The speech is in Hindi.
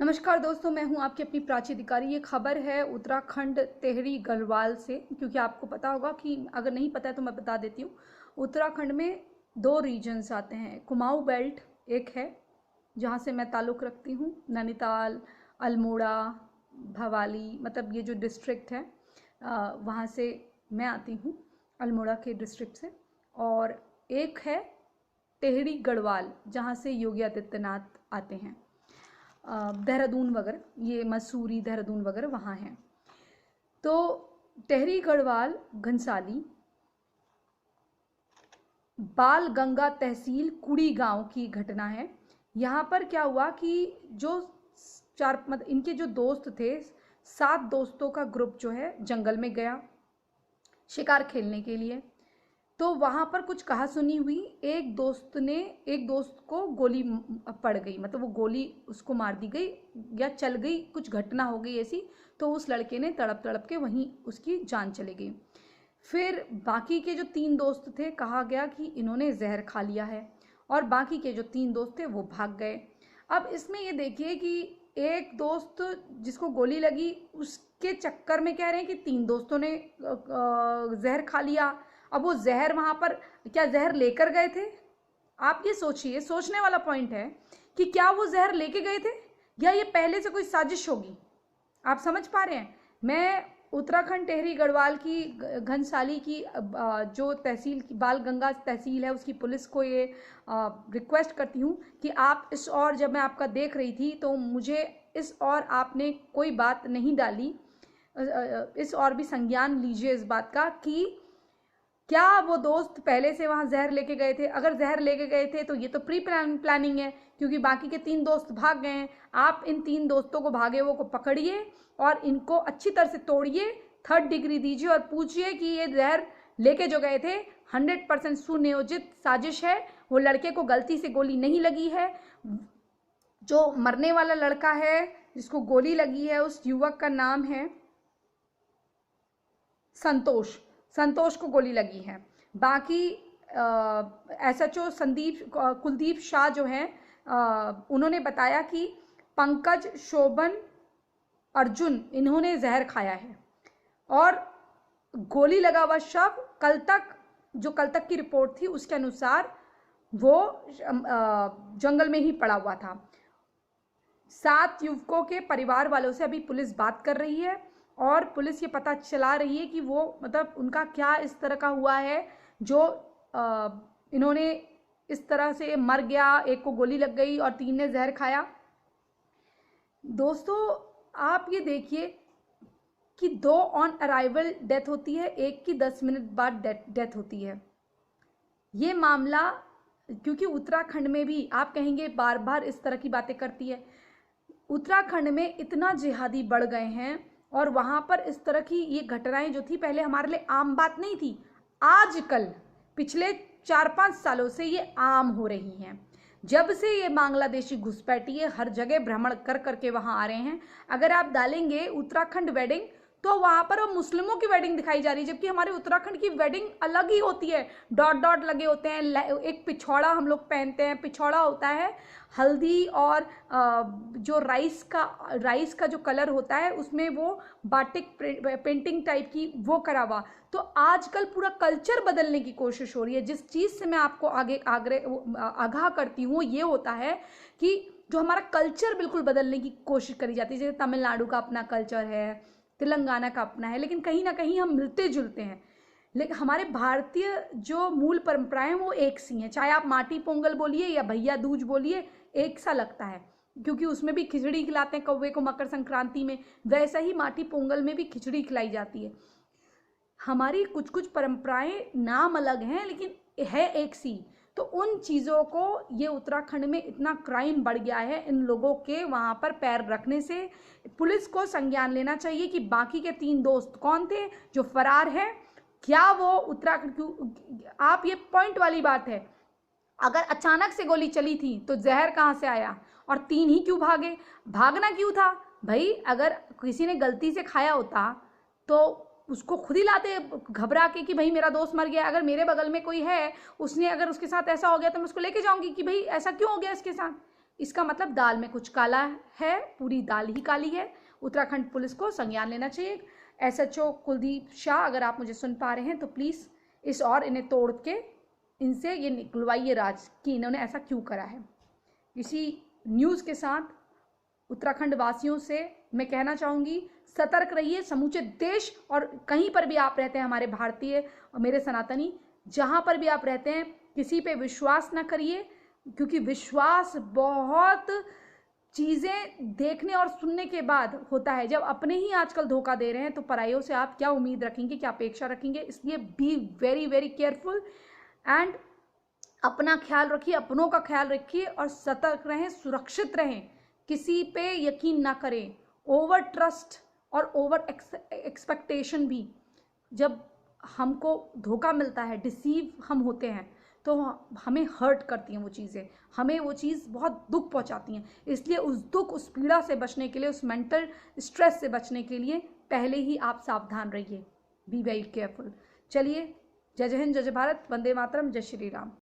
नमस्कार दोस्तों, मैं हूं आपकी अपनी प्राची अधिकारी। ये खबर है उत्तराखंड टेहरी गढ़वाल से, क्योंकि आपको पता होगा कि अगर नहीं पता है तो मैं बता देती हूँ। उत्तराखंड में दो रीजन्स आते हैं। कुमाऊं बेल्ट एक है जहाँ से मैं ताल्लुक़ रखती हूँ, नैनीताल, अल्मोड़ा, भवाली, मतलब ये जो डिस्ट्रिक्ट है वहाँ से मैं आती हूँ, अल्मोड़ा के डिस्ट्रिक्ट से। और एक है टेहरी गढ़वाल जहाँ से योगी आदित्यनाथ आते हैं, देहरादून वगैरह, ये मसूरी देहरादून वगैरह वहाँ हैं। तो टेहरी गढ़वाल घनसाली बाल गंगा तहसील कुड़ी गांव की घटना है। यहाँ पर क्या हुआ कि जो मतलब इनके जो दोस्त थे, 7 दोस्तों का ग्रुप जो है जंगल में गया शिकार खेलने के लिए। तो वहाँ पर कुछ कहासुनी हुई। एक दोस्त को गोली पड़ गई, मतलब वो गोली उसको मार दी गई या चल गई, कुछ घटना हो गई ऐसी। तो उस लड़के ने तड़प तड़प के वहीं उसकी जान चली गई। फिर बाकी के जो 3 दोस्त थे, कहा गया कि इन्होंने जहर खा लिया है, और बाकी के जो 3 दोस्त थे वो भाग गए। अब इसमें ये देखिए कि एक दोस्त जिसको गोली लगी उसके चक्कर में कह रहे हैं कि 3 दोस्तों ने जहर खा लिया। अब वो जहर वहाँ पर क्या जहर लेकर गए थे? आप ये सोचिए, सोचने वाला पॉइंट है कि क्या वो जहर लेके गए थे या ये पहले से कोई साजिश होगी। आप समझ पा रहे हैं? मैं उत्तराखंड टेहरी गढ़वाल की घनसाली की जो तहसील की बाल गंगा तहसील है उसकी पुलिस को ये रिक्वेस्ट करती हूँ कि आप इस, और जब मैं आपका देख रही थी तो मुझे इस और आपने कोई बात नहीं डाली, इस और भी संज्ञान लीजिए इस बात का कि क्या वो दोस्त पहले से वहाँ जहर लेके गए थे। अगर जहर लेके गए थे तो ये तो प्री प्लानिंग है, क्योंकि बाकी के 3 दोस्त भाग गए हैं। आप इन 3 दोस्तों को भागे हुए को पकड़िए और इनको अच्छी तरह से तोड़िए, 3rd डिग्री दीजिए और पूछिए कि ये जहर लेके जो गए थे 100% सुनियोजित साजिश है। वो लड़के को गलती से गोली नहीं लगी है। जो मरने वाला लड़का है जिसको गोली लगी है, उस युवक का नाम है संतोष को गोली लगी है। बाकी SHO कुलदीप शाह जो हैं, उन्होंने बताया कि पंकज, शोभन, अर्जुन इन्होंने जहर खाया है। और गोली लगा हुआ शव कल तक की रिपोर्ट थी उसके अनुसार वो जंगल में ही पड़ा हुआ था। 7 युवकों के परिवार वालों से अभी पुलिस बात कर रही है और पुलिस ये पता चला रही है कि वो मतलब उनका क्या इस तरह का हुआ है जो इन्होंने इस तरह से मर गया, एक को गोली लग गई और 3 ने जहर खाया। दोस्तों आप ये देखिए कि 2 ऑन अराइवल डेथ होती है, एक की 10 मिनट बाद डेथ होती है। ये मामला, क्योंकि उत्तराखंड में भी आप कहेंगे बार बार इस तरह की बातें करती है, उत्तराखंड में इतना जिहादी बढ़ गए हैं और वहाँ पर इस तरह की ये घटनाएं जो थी पहले हमारे लिए आम बात नहीं थी, आजकल पिछले 4-5 सालों से ये आम हो रही हैं। जब से ये बांग्लादेशी घुसपैठिए हर जगह भ्रमण कर करके वहाँ आ रहे हैं। अगर आप डालेंगे उत्तराखंड वेडिंग तो वहाँ पर वो मुस्लिमों की वेडिंग दिखाई जा रही है, जबकि हमारे उत्तराखंड की वेडिंग अलग ही होती है। डॉट डॉट लगे होते हैं, एक पिछौड़ा हम लोग पहनते हैं। पिछौड़ा होता है हल्दी और जो राइस का जो कलर होता है उसमें वो बाटिक पेंटिंग टाइप की वो करा हुआ। तो आजकल पूरा कल्चर बदलने की कोशिश हो रही है। जिस चीज़ से मैं आपको आगाह करती हूँ ये होता है कि जो हमारा कल्चर बिल्कुल बदलने की कोशिश करी जाती है। जैसे तमिलनाडु का अपना कल्चर है, तेलंगाना का अपना है, लेकिन कहीं ना कहीं हम मिलते जुलते हैं। लेकिन हमारे भारतीय जो मूल परंपराएं हैं वो एक सी हैं। चाहे आप माटी पोंगल बोलिए या भैया दूज बोलिए, एक सा लगता है, क्योंकि उसमें भी खिचड़ी खिलाते हैं कौवे को मकर संक्रांति में, वैसा ही माटी पोंगल में भी खिचड़ी खिलाई जाती है। हमारी कुछ कुछ परंपराएं नाम अलग हैं लेकिन है एक सी। तो उन चीज़ों को, ये उत्तराखंड में इतना क्राइम बढ़ गया है इन लोगों के वहाँ पर पैर रखने से, पुलिस को संज्ञान लेना चाहिए कि बाकी के 3 दोस्त कौन थे जो फरार हैं। क्या वो उत्तराखंड आप ये पॉइंट वाली बात है, अगर अचानक से गोली चली थी तो जहर कहाँ से आया और 3 ही क्यों भागे? भागना क्यों था भाई? अगर किसी ने गलती से खाया होता तो उसको खुद ही लाते घबरा के कि भाई मेरा दोस्त मर गया। अगर मेरे बगल में कोई है, उसने अगर उसके साथ ऐसा हो गया तो मैं उसको लेके जाऊंगी कि भाई ऐसा क्यों हो गया इसके साथ। इसका मतलब दाल में कुछ काला है, पूरी दाल ही काली है। उत्तराखंड पुलिस को संज्ञान लेना चाहिए। SHO कुलदीप शाह, अगर आप मुझे सुन पा रहे हैं तो प्लीज़ इन्हें तोड़ के इनसे ये निकलवाइए राज कि इन्होंने ऐसा क्यों करा है। इसी न्यूज़ के साथ उत्तराखंड वासियों से मैं कहना चाहूँगी, सतर्क रहिए। समूचे देश और कहीं पर भी आप रहते हैं, हमारे भारतीय और मेरे सनातनी, जहाँ पर भी आप रहते हैं, किसी पे विश्वास ना करिए, क्योंकि विश्वास बहुत चीज़ें देखने और सुनने के बाद होता है। जब अपने ही आजकल धोखा दे रहे हैं तो पराइयों से आप क्या उम्मीद रखेंगे, क्या अपेक्षा रखेंगे। इसलिए be very very careful and अपना ख्याल रखिए, अपनों का ख्याल रखिए और सतर्क रहें, सुरक्षित रहें। किसी पे यकीन ना करें। ओवर ट्रस्ट और ओवर एक्सपेक्टेशन भी, जब हमको धोखा मिलता है, डिसीव हम होते हैं, तो हमें हर्ट करती हैं वो चीज़ें, हमें वो चीज़ बहुत दुख पहुंचाती हैं। इसलिए उस दुख, उस पीड़ा से बचने के लिए, उस मेंटल स्ट्रेस से बचने के लिए पहले ही आप सावधान रहिए। Be very careful. चलिए, जय हिंद, जय भारत, वंदे मातरम, जय श्री राम।